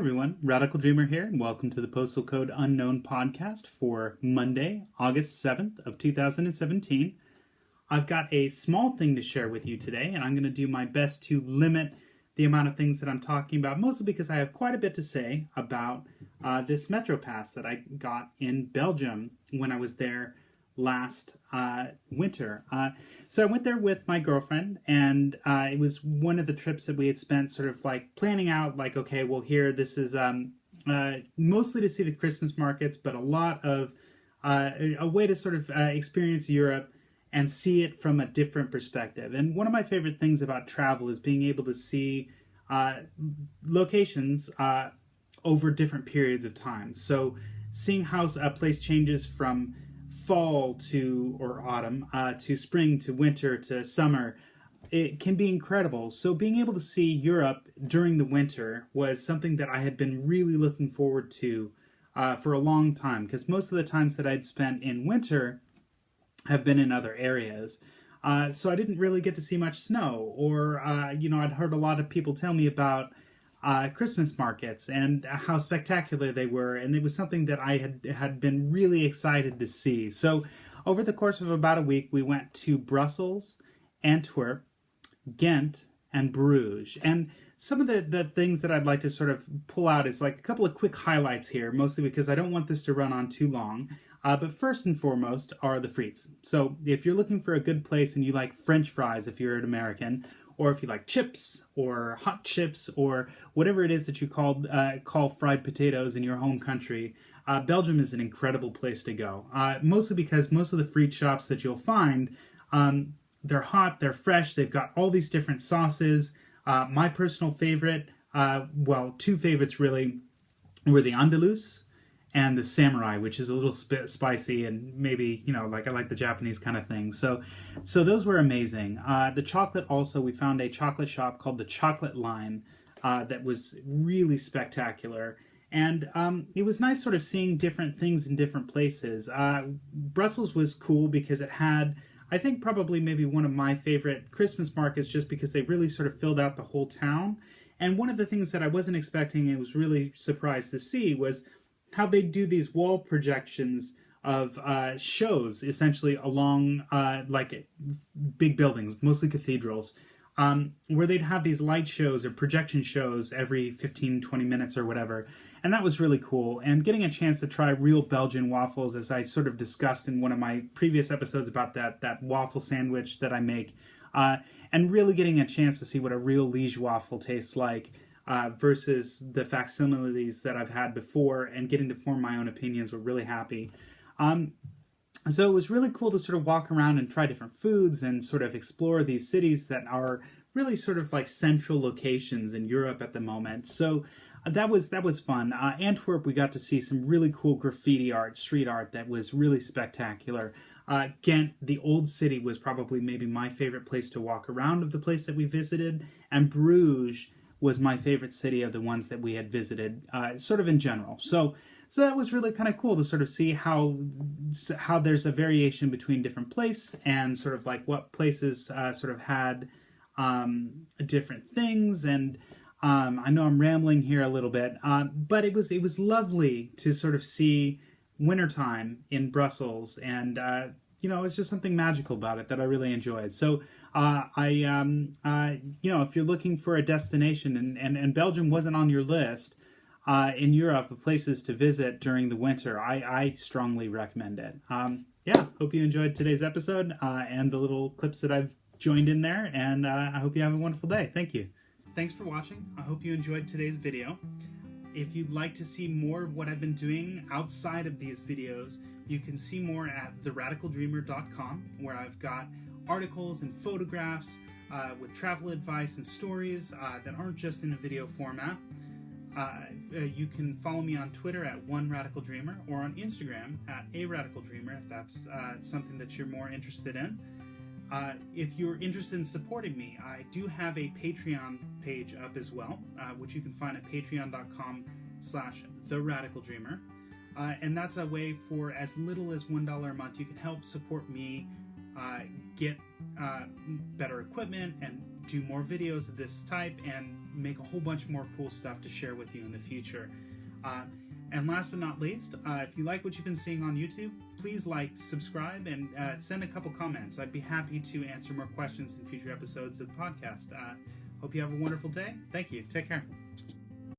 everyone, Radical Dreamer here, and welcome to the Postal Code Unknown podcast for Monday, August 7th of 2017. I've got a small thing to share with you today, and I'm going to do my best to limit the amount of things that I'm talking about, mostly because I have quite a bit to say about this Metro Pass that I got in Belgium when I was there last winter. So I went there with my girlfriend, and it was one of the trips that we had spent sort of like planning out, like, okay, well, here, this is mostly to see the Christmas markets, but a lot of a way to sort of experience Europe and see it from a different perspective. And one of my favorite things about travel is being able to see locations over different periods of time. So seeing how a place changes from fall to, or autumn, to spring to winter to summer, it can be incredible. So being able to see Europe during the winter was something that I had been really looking forward to for a long time, because most of the times that I'd spent in winter have been in other areas. So I didn't really get to see much snow, or, I'd heard a lot of people tell me about Christmas markets and how spectacular they were, and it was something that I had been really excited to see. So over the course of about a week, we went to Brussels, Antwerp, Ghent, and Bruges. And some of the things that I'd like to sort of pull out is like a couple of quick highlights here, mostly because I don't want this to run on too long. But first and foremost are the frites. So if you're looking for a good place and you like French fries, if you're an American, or if you like chips or hot chips or whatever it is that you call fried potatoes in your home country, Belgium is an incredible place to go. Mostly because most of the frite shops that you'll find, they're hot, they're fresh, they've got all these different sauces. My personal favorite, two favorites really, were the Andalus and the Samurai, which is a little bit spicy and maybe, like I like the Japanese kind of thing. So those were amazing. The chocolate also, we found a chocolate shop called the Chocolate Line that was really spectacular. And it was nice sort of seeing different things in different places. Brussels was cool because it had, I think, probably maybe one of my favorite Christmas markets, just because they really sort of filled out the whole town. And one of the things that I wasn't expecting and was really surprised to see was how they do these wall projections of shows, essentially along like big buildings, mostly cathedrals, where they'd have these light shows or projection shows every 15, 20 minutes or whatever. And that was really cool. And getting a chance to try real Belgian waffles, as I sort of discussed in one of my previous episodes about that waffle sandwich that I make, and really getting a chance to see what a real Liège waffle tastes like, versus the facsimiles that I've had before, and getting to form my own opinions. We're really happy. So it was really cool to sort of walk around and try different foods and sort of explore these cities that are really sort of like central locations in Europe at the moment. So that was fun. Antwerp, we got to see some really cool graffiti art, street art that was really spectacular. Ghent, the old city, was probably maybe my favorite place to walk around of the place that we visited. And Bruges was my favorite city of the ones that we had visited, sort of in general. So that was really kind of cool to sort of see how there's a variation between different places, and sort of like what places sort of had different things. And I know I'm rambling here a little bit, but it was lovely to sort of see wintertime in Brussels, and it's just something magical about it that I really enjoyed. So if you're looking for a destination, and Belgium wasn't on your list in Europe of places to visit during the winter, I strongly recommend it. Hope you enjoyed today's episode and the little clips that I've joined in there, and I hope you have a wonderful day. Thank you. Thanks for watching. I hope you enjoyed today's video. If you'd like to see more of what I've been doing outside of these videos, you can see more at theradicaldreamer.com, where I've got articles and photographs with travel advice and stories that aren't just in a video format. You can follow me on Twitter at @OneRadicalDreamer, or on Instagram at @ARadicalDreamer, if that's something that you're more interested in. If you're interested in supporting me, I do have a Patreon page up as well, which you can find at patreon.com/TheRadicalDreamer. And that's a way, for as little as $1 a month, you can help support me get better equipment and do more videos of this type, and make a whole bunch more cool stuff to share with you in the future. And last but not least, if you like what you've been seeing on YouTube, please like, subscribe, and send a couple comments. I'd be happy to answer more questions in future episodes of the podcast. Hope you have a wonderful day. Thank you. Take care.